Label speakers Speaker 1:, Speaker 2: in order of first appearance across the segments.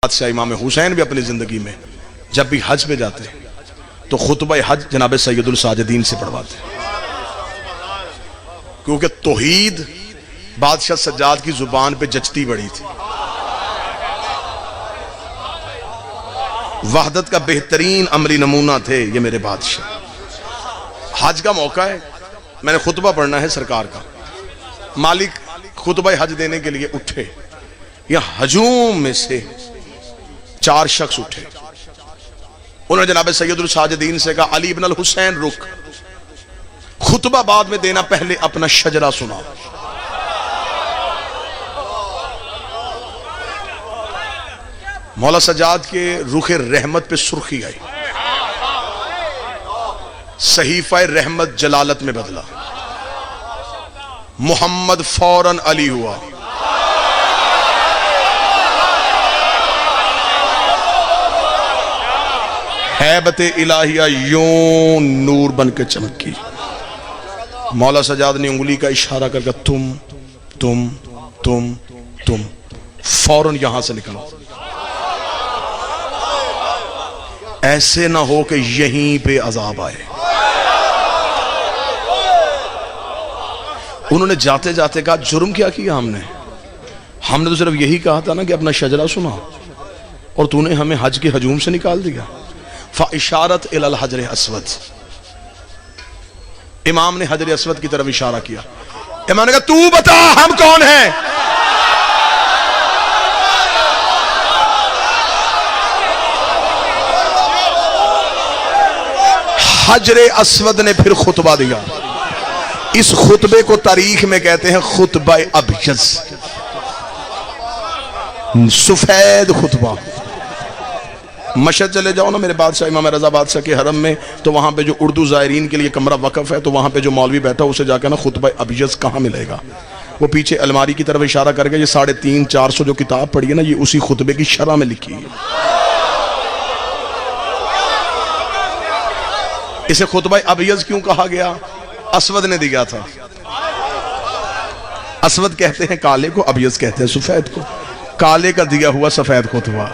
Speaker 1: بادشاہ امام حسین بھی اپنی زندگی میں جب بھی حج پہ جاتے تو خطبہ حج جناب سید الساجدین سے پڑھواتے، کیونکہ توحید بادشاہ سجاد کی زبان پہ جچتی بڑی تھی۔ وحدت کا بہترین عملی نمونہ تھے یہ میرے بادشاہ۔ حج کا موقع ہے، میں نے خطبہ پڑھنا ہے سرکار کا، مالک خطبہ حج دینے کے لیے اٹھے، یہ ہجوم میں سے 4 شخص اٹھے، انہوں نے جناب سید الساجدین سے کہا علی بن الحسین رک، خطبہ بعد میں دینا، پہلے اپنا شجرہ سنا۔ مولا سجاد کے رخ رحمت پہ سرخی آئی، صحیفہ رحمت جلالت میں بدلا، محمد فوراً علی ہوا۔ ہیبت الہیہ یوں نور بن کے چمکی۔ مولا سجاد نے انگلی کا اشارہ کر کے تم فوراً یہاں سے نکلو، ایسے نہ ہو کہ یہیں پہ عذاب آئے۔ انہوں نے جاتے جاتے کہا جرم کیا کیا ہم نے تو صرف یہی کہا تھا نا کہ اپنا شجرہ سنا، اور تو نے ہمیں حج کے ہجوم سے نکال دیا۔ فاشارت الی الحجر اسود، امام نے حجر اسود کی طرف اشارہ کیا۔ امام نے کہا تو بتا ہم کون ہیں؟ حجر اسود نے پھر خطبہ دیا، اس خطبے کو تاریخ میں کہتے ہیں خطبہ ابیض، سفید خطبہ۔ مشہد چلے جاؤ نا میرے بادشاہ امام رضا بادشاہ کے حرم میں، تو وہاں پہ جو اردو زائرین کے لیے کمرہ وقف ہے، تو وہاں پہ جو مولوی بیٹھا اسے جا کے نا خطبہ ابیض کہاں ملے گا، وہ پیچھے الماری کی طرف اشارہ کر کے یہ 350-400 جو کتاب پڑھی ہے نا، یہ اسی خطبے کی شرح میں لکھی ہے۔ اسے خطبہ ابیض کیوں کہا گیا؟ اسود نے دیا تھا۔ اسود کہتے ہیں کالے کو، ابیض کہتے ہیں سفید کو، کالے کا دیا ہوا سفید خطبہ،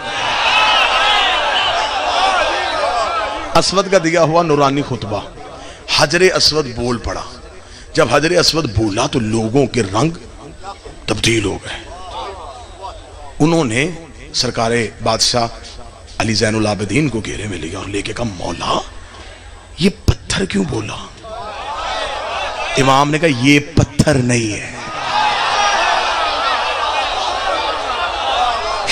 Speaker 1: اسود کا دیا ہوا نورانی خطبہ۔ حجر اسود بول پڑا، جب حجر اسود بولا تو لوگوں کے رنگ تبدیل ہو گئے۔ انہوں نے سرکار بادشاہ علی زین العابدین کو گھیرے میں لیا اور لے کے کہا مولا یہ پتھر کیوں بولا؟ امام نے کہا یہ پتھر نہیں ہے۔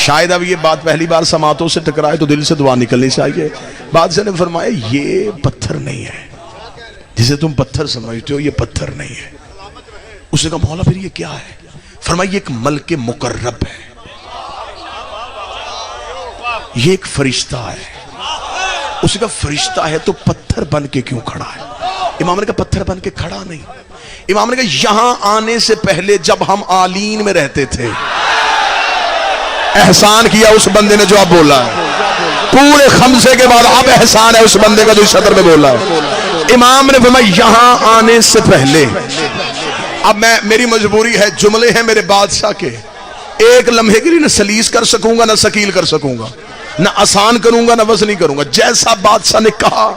Speaker 1: شاید اب یہ بات پہلی بار سماعتوں سے ٹکرائے تو دل سے دعا نکلنی چاہیے۔ بادشاہ نے فرمایا یہ پتھر نہیں ہے، جسے تم پتھر سمجھتے ہو یہ پتھر نہیں ہے۔ اس نے کہا مولا پھر یہ کیا ہے؟ فرمایا یہ ایک ملک مقرب ہے، یہ ایک فرشتہ ہے۔ اس نے کہا فرشتہ ہے تو پتھر بن کے کیوں کھڑا ہے؟ امام نے کہا پتھر بن کے کھڑا نہیں، امام نے کہا یہاں آنے سے پہلے جب ہم آلین میں رہتے تھے، احسان کیا اس بندے نے جو اب بولا ہے، پورے خمسے کے بعد اب احسان ہے اس بندے کا جو اس صدر میں بولا ہے۔ امام نے فرمایا یہاں آنے سے پہلے، اب میری مجبوری ہے، جملے ہیں میرے بادشاہ کے، ایک لمحے کے لیے نہ سلیس کر سکوں گا نہ ثقیل کر سکوں گا، نہ آسان کروں گا نہ وزنی کروں گا، جیسا بادشاہ نے کہا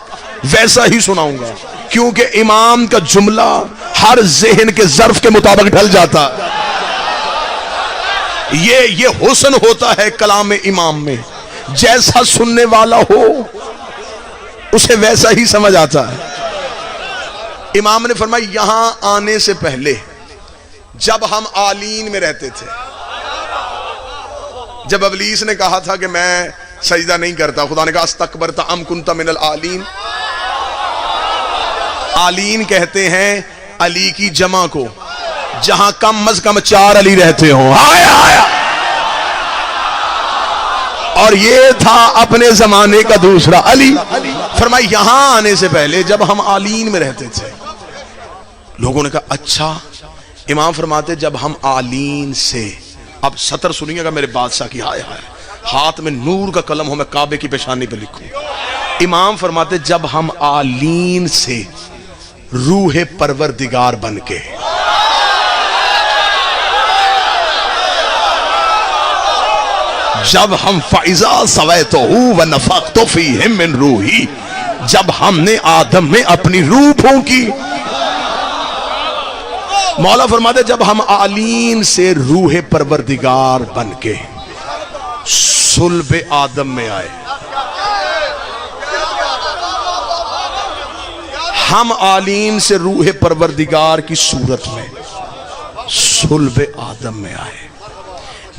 Speaker 1: ویسا ہی سناؤں گا، کیونکہ امام کا جملہ ہر ذہن کے ظرف کے مطابق ڈھل جاتا ہے۔ یہ حسن ہوتا ہے کلام امام میں، جیسا سننے والا ہو اسے ویسا ہی سمجھ آتا ہے۔ امام نے فرمایا یہاں آنے سے پہلے جب ہم آلین میں رہتے تھے، جب ابلیس نے کہا تھا کہ میں سجدہ نہیں کرتا، خدا نے کہا استکبرت ام کنت من العالین۔ آلین کہتے ہیں علی کی جمع کو، جہاں کم از کم 4 علی رہتے ہوں۔ آیا اور یہ تھا اپنے زمانے کا دوسرا علی۔ فرمایا یہاں آنے سے پہلے جب ہم آلین میں رہتے تھے، لوگوں نے کہا اچھا۔ امام فرماتے جب ہم آلین سے، اب سطر سنیے گا میرے بادشاہ کی، ہائے ہائے ہاتھ میں نور کا قلم ہو میں کعبے کی پیشانی پہ لکھوں۔ امام فرماتے جب ہم آلین سے روح پروردگار بن کے جب ہم فائزہ سویتہ ونفخت فیہ من روحی، جب ہم نے آدم میں اپنی روح پھونکی. مولا فرماتے جب ہم آلین سے روح پروردگار بن کے صلب آدم میں آئے، ہم آلین سے روح پروردگار کی صورت میں صلب آدم میں آئے،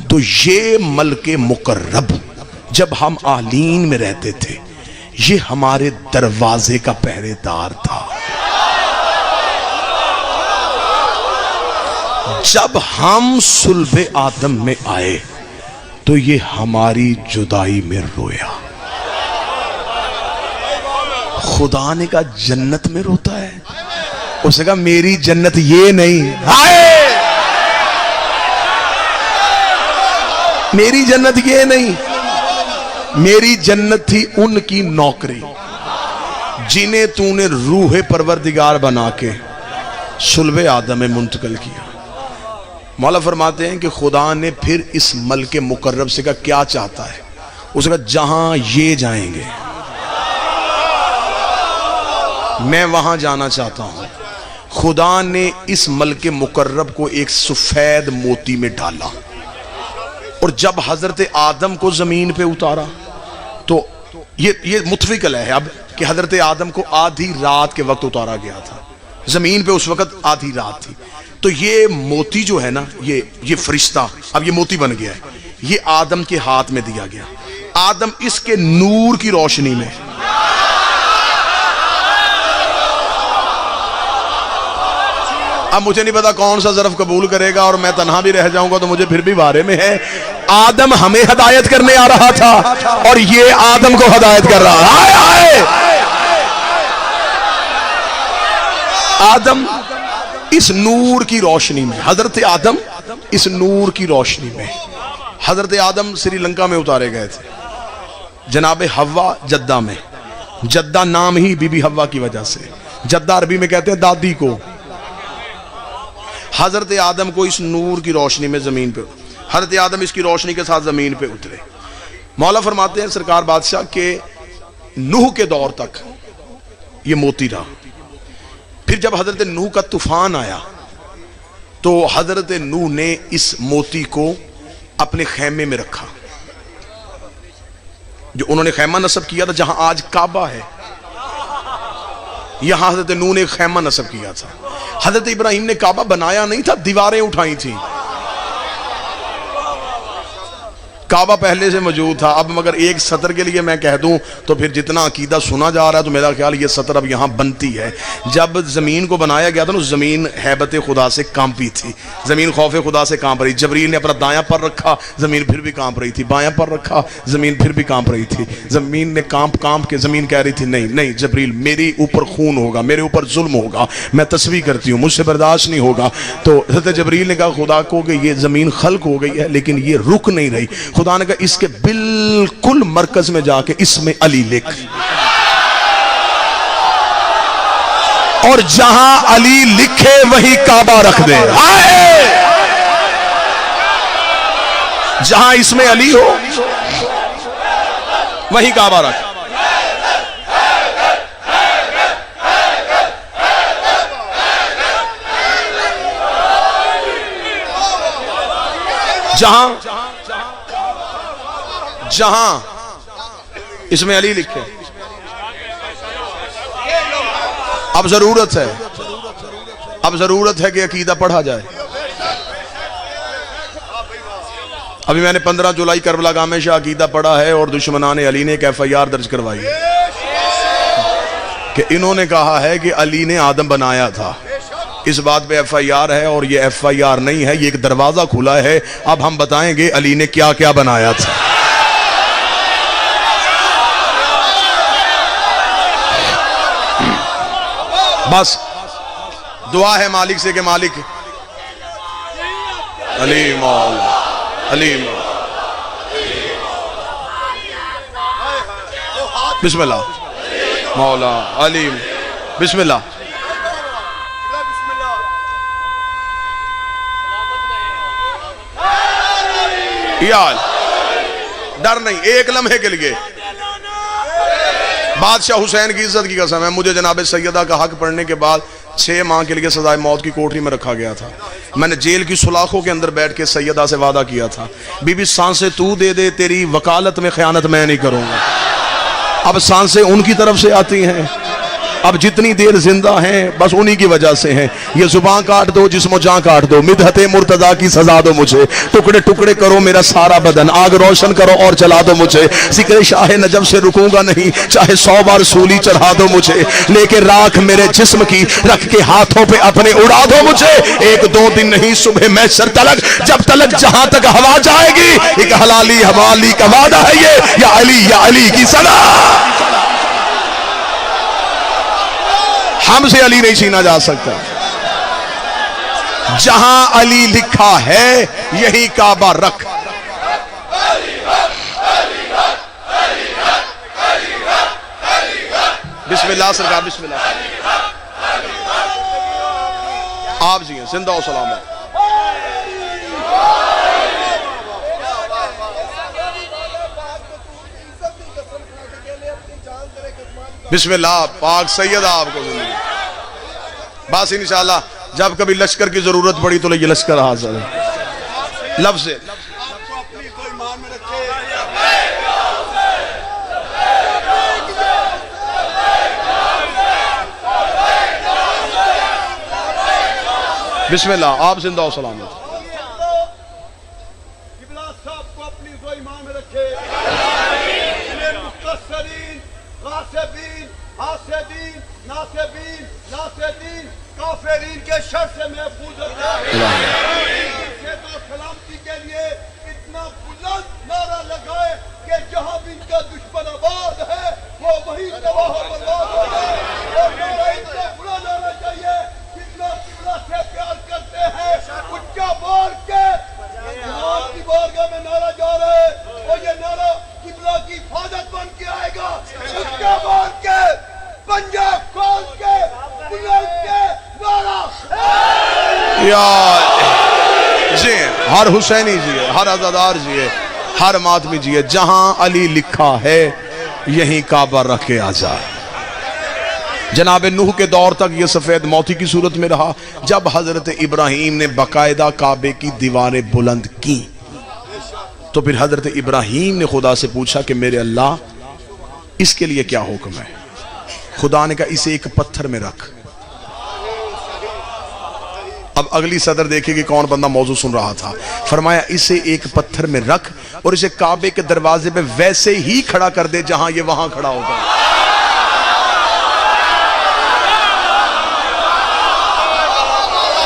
Speaker 1: تو یہ ملک مقرب جب ہم آلین میں رہتے تھے یہ ہمارے دروازے کا پہرے دار تھا. جب ہم صلب آدم میں آئے تو یہ ہماری جدائی میں رویا. خدا نے کہا جنت میں روتا ہے؟ اس نے کہا میری جنت یہ نہیں، میری جنت یہ نہیں، میری جنت تھی ان کی نوکری جنہیں تو نے روح پروردگار بنا کے صلب آدم میں منتقل کیا. مولا فرماتے ہیں کہ خدا نے پھر اس ملک مقرب سے کہا کیا چاہتا ہے؟ اس نے کہا جہاں یہ جائیں گے میں وہاں جانا چاہتا ہوں. خدا نے اس ملک مقرب کو ایک سفید موتی میں ڈالا، اور جب حضرت آدم کو زمین پہ اتارا تو یہ متفقل ہے اب کہ حضرت آدم کو آدھی رات کے وقت اتارا گیا تھا، زمین پہ اس وقت آدھی رات تھی. تو یہ موتی جو ہے نا، یہ فرشتہ اب یہ موتی بن گیا ہے، یہ آدم کے ہاتھ میں دیا گیا. آدم اس کے نور کی روشنی میں اب مجھے نہیں پتا کون سا ظرف قبول کرے گا اور میں تنہا بھی رہ جاؤں گا تو مجھے پھر بھی بارے میں ہے. آدم ہمیں ہدایت کرنے آ رہا تھا اور یہ آدم کو ہدایت کر رہا ہے. آدم اس نور کی روشنی میں، حضرت آدم اس نور کی روشنی میں، حضرت آدم سری لنکا میں اتارے گئے تھے، جناب حوا جدہ میں. جدہ نام ہی بی بی حوا کی وجہ سے، جدہ عربی میں کہتے ہیں دادی کو. حضرت آدم کو اس نور کی روشنی میں زمین پہ، حضرت آدم اس کی روشنی کے ساتھ زمین پہ اترے. مولا فرماتے ہیں سرکار بادشاہ کہ نوح کے دور تک یہ موتی رہا. پھر جب حضرت نوح کا طوفان آیا تو حضرت نوح نے اس موتی کو اپنے خیمے میں رکھا، جو انہوں نے خیمہ نصب کیا تھا جہاں آج کعبہ ہے، یہاں حضرت نوح نے خیمہ نصب کیا تھا. حضرت ابراہیم نے کعبہ بنایا نہیں تھا، دیواریں اٹھائی تھیں. کعبہ پہلے سے موجود تھا. اب مگر ایک سطر کے لیے میں کہہ دوں تو پھر جتنا عقیدہ سنا جا رہا ہے تو میرا خیال یہ سطر اب یہاں بنتی ہے. جب زمین کو بنایا گیا تھا نا، زمین ہیبت خدا سے کانپی تھی، زمین خوف خدا سے کانپ رہی. جبریل نے اپنا دایاں پر رکھا، زمین پھر بھی کانپ رہی تھی، بایاں پر رکھا، زمین پھر بھی کانپ رہی تھی. زمین نے کانپ کے زمین کہہ رہی تھی نہیں نہیں جبریل میرے اوپر خون ہوگا، میرے اوپر ظلم ہوگا، میں تسبیح کرتی ہوں، مجھ سے برداشت نہیں ہوگا. تو حضرت جبریل نے کہا خدا کو کہ یہ زمین خلق ہو گئی ہے لیکن یہ رک نہیں رہی. خدا نے کہا اس کے بالکل مرکز میں جا کے اس میں علی لکھ، اور جہاں علی لکھے وہی کعبہ رکھ دے. جہاں اس میں علی ہو وہی کعبہ رکھ. جہاں اس میں علی لکھے. اب ضرورت ہے کہ عقیدہ پڑھا جائے. ابھی میں نے 15 جولائی کربلا گاہ میں شاہ عقیدہ پڑھا ہے اور دشمنان علی نے ایک FIR درج کروائی کہ انہوں نے کہا ہے کہ علی نے آدم بنایا تھا. اس بات پہ FIR ہے اور یہ FIR نہیں ہے، یہ ایک دروازہ کھلا ہے. اب ہم بتائیں گے علی نے کیا کیا بنایا تھا. بس دعا ہے مالک سے کہ مالک علی مولا علی مولا. بسم اللہ مولا علی، بسم اللہ. ڈر نہیں ایک لمحے کے لیے. بادشاہ حسین کی عزت کی قسم ہے مجھے جناب سیدہ کا حق پڑھنے کے بعد 6 ماہ کے لیے سزائے موت کی کوٹری میں رکھا گیا تھا. میں نے جیل کی سلاخوں کے اندر بیٹھ کے سیدہ سے وعدہ کیا تھا بی بی سانسیں تو دے دے تیری وکالت میں خیانت میں نہیں کروں گا. اب سانسیں ان کی طرف سے آتی ہیں. اب جتنی دیر زندہ ہیں بس انہی کی وجہ سے ہیں. یہ زبان کاٹ دو جسم و جان کاٹ دو. مدحت مرتضیٰ کی سزا دو مجھے. ٹکڑے ٹکڑے کرو میرا سارا بدن. آگ روشن کرو اور جلا دو مجھے. ذکر شاہ نجف سے رکوں گا نہیں چاہے 100 بار سولی چڑھا دو مجھے. لے کے راکھ میرے جسم کی رکھ کے ہاتھوں پہ اپنے اڑا دو مجھے. 1-2 دن نہیں صبح محشر تلک جب تلک جہاں تک ہوا جائے گی ایک حلالی حوالی کا وعدہ ہے یہ یا علی کی صدا. ہم سے علی نہیں چھینا جا سکتا. جہاں علی لکھا ہے یہی کعبہ رکھ. بسم اللہ سرکار بسم اللہ. آپ جی ہیں زندہ و سلامت. بسم اللہ پاک سید آپ کو زندگی. بس انشاءاللہ جب کبھی لشکر کی ضرورت پڑی تو یہ لشکر حاضر ہے. لفظ بسم اللہ آپ زندہ و سلامت.
Speaker 2: کافرین کے شر سے محفوظ رکھے. سلامتی کے لیے اتنا بلند نعرہ لگائے کہ جہاں بھی ان کا دشمن آباد ہے وہ وہی تباہ و برباد ہو جائے. اور نعرہ اتنا بڑا نعرہ چاہیے جتنا قبلہ سے پیار کرتے ہیں اچھا بار کے امام کی بارگاہ میں نعرہ جا رہے ہیں اور یہ نعرہ قبلہ کی حفاظت بن کے آئے گا. اچھا بار کے پنجاب کھول کے بلند کے
Speaker 1: جی ہر حسینی جی ہے ہر عزادار جی ہے ہر ماتمی جی ہے. جہاں علی لکھا ہے یہیں کعبہ رکھ کے آ جائے. جناب نوح کے دور تک یہ سفید موتی کی صورت میں رہا. جب حضرت ابراہیم نے باقاعدہ کعبے کی دیواریں بلند کی تو پھر حضرت ابراہیم نے خدا سے پوچھا کہ میرے اللہ اس کے لیے کیا حکم ہے. خدا نے کہا اسے ایک پتھر میں رکھ. اب اگلی صدر دیکھے کہ کون بندہ موضوع سن رہا تھا. فرمایا اسے ایک پتھر میں رکھ اور اسے کعبے کے دروازے پہ ویسے ہی کھڑا کر دے جہاں یہ وہاں کھڑا ہوگا.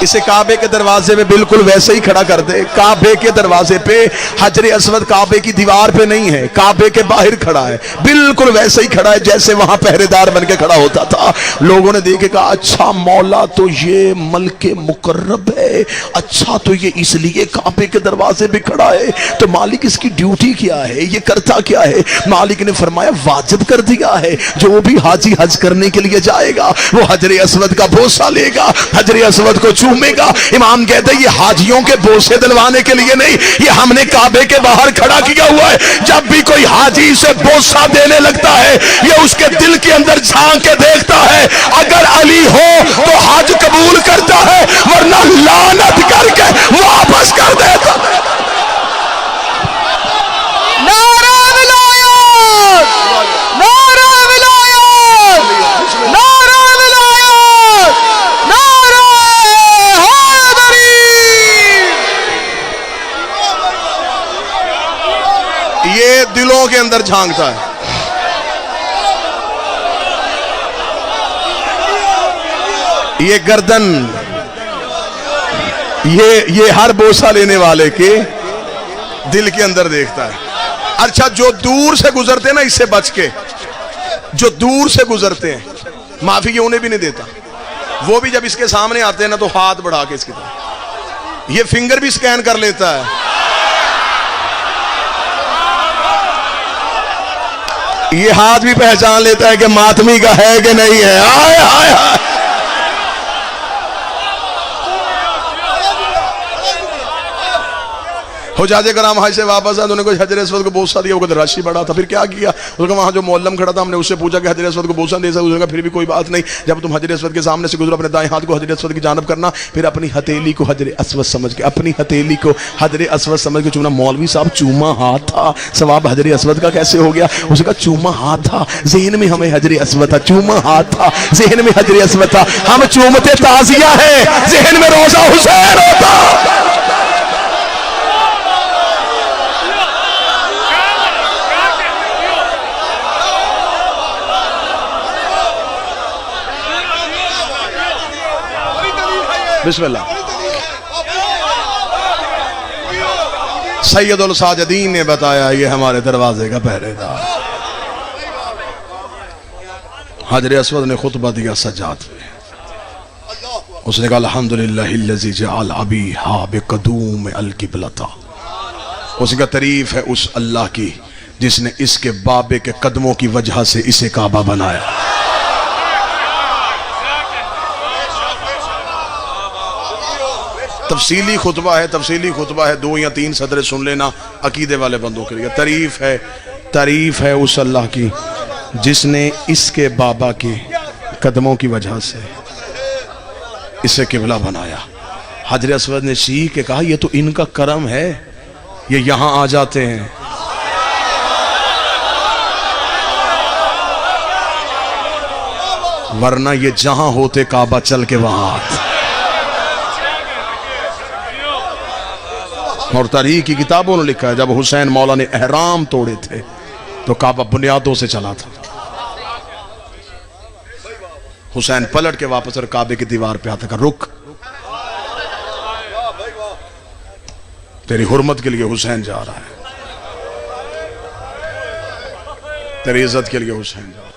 Speaker 1: اسے کعبے کے دروازے پہ بالکل ویسے ہی کھڑا کر دے. کعبے کے دروازے پہ حجر اسود کعبے کی دیوار پہ نہیں ہے کعبے کے باہر کھڑا ہے. بالکل ویسے ہی کھڑا ہے جیسے وہاں پہرے دار بن کے کھڑا ہوتا تھا. لوگوں نے دیکھے کہا اچھا مولا تو یہ ملک مقرب ہے. اچھا تو یہ اس لیے کعبے کے دروازے پہ کھڑا ہے تو مالک اس کی ڈیوٹی کیا ہے یہ کرتا کیا ہے. مالک نے فرمایا واجب کر دیا ہے جو بھی حاجی حج کرنے کے لیے جائے گا وہ حجر اسود کا بوسہ لے گا حجر اسود کو چومے گا. امام کہتے ہیں یہ حاجیوں کے بوسے دلوانے کے لیے نہیں یہ ہم نے کعبے کے باہر کھڑا کیا ہوا ہے. جب بھی کوئی حاجی اسے بوسہ دینے لگتا ہے یہ اس کے دل کے اندر جھانک کے دیکھتا ہے اگر علی ہو تو حج قبول کرتا ہے ورنہ لعنت کر کے واپس کر دیتا ہے. یہ دلوں کے اندر جھانکتا ہے. یہ گردن یہ ہر بوسہ لینے والے کے دل کے اندر دیکھتا ہے. اچھا جو دور سے گزرتے ہیں نا اس سے بچ کے جو دور سے گزرتے ہیں معافی یہ انہیں بھی نہیں دیتا. وہ بھی جب اس کے سامنے آتے ہیں نا تو ہاتھ بڑھا کے اس کی طرف یہ فنگر بھی سکین کر لیتا ہے. یہ ہاتھ بھی پہچان لیتا ہے کہ ماتمی کا ہے کہ نہیں ہے. آئے آئے آئے. حجاج کرام حج سے واپس آئے، انہوں نے کوئی حجر اسود کو بوسہ دیا، وہ راشی بڑا تھا، پھر کیا کیا؟ اس کا وہاں جو معلم کھڑا تھا، ہم نے اس سے پوچھا کہ حجر اسود کو بوسہ دے سکتے؟ اس نے کہا پھر بھی کوئی بات نہیں، جب تم حجر اسود کے سامنے سے گزرو اپنے دائیں ہاتھ کو حجر اسود کی جانب کرنا، پھر اپنی ہتھیلی کو حجر اسود سمجھ کے، اپنی ہتھیلی کو حجر اسود سمجھ کے چومنا۔ مولوی صاحب چوما ہاتھ تھا، ثواب حجر اسود کا کیسے ہو گیا؟ اس کا چوما ہاتھ تھا، ذہن میں ہمیں حجر اسود تھا، چوما ہاتھ تھا، ذہن میں حجر اسود تھا، ہم چومتے تعزیہ ہیں، ذہن میں روضہ حسین ہوتا۔ بسم اللہ۔ سید الساجدین نے بتایا یہ ہمارے دروازے کا پہرے دار۔ حجر اسود نے خطبہ دیا سجاد پہ، اس نے کہا الحمدللہ الذی جعل ابیہا بقدوم القبلۃ، اس کا تعریف ہے اس اللہ کی جس نے اس کے بابے کے قدموں کی وجہ سے اسے کعبہ بنایا۔ تفصیلی خطبہ ہے، تفصیلی خطبہ ہے، 2 یا 3 صدریں سن لینا عقیدے والے بندوں کے لیے۔ تعریف ہے اس اللہ کی جس نے اس کے بابا کے قدموں کی وجہ سے اسے قبلہ بنایا۔ حجر اسود نے چیخ کے کہا یہ تو ان کا کرم ہے، یہ یہاں آ جاتے ہیں۔ ورنہ یہ جہاں ہوتے کعبہ چل کے وہاں آتے۔ اور تاریخ کی کتابوں نے لکھا ہے جب حسین مولا نے احرام توڑے تھے تو کعبہ بنیادوں سے چلا تھا۔ حسین پلٹ کے واپس اور کعبے کی دیوار پہ آتا کہ رک، تیری حرمت کے لیے حسین جا رہا ہے، تیری عزت کے لیے حسین جا رہا ہے۔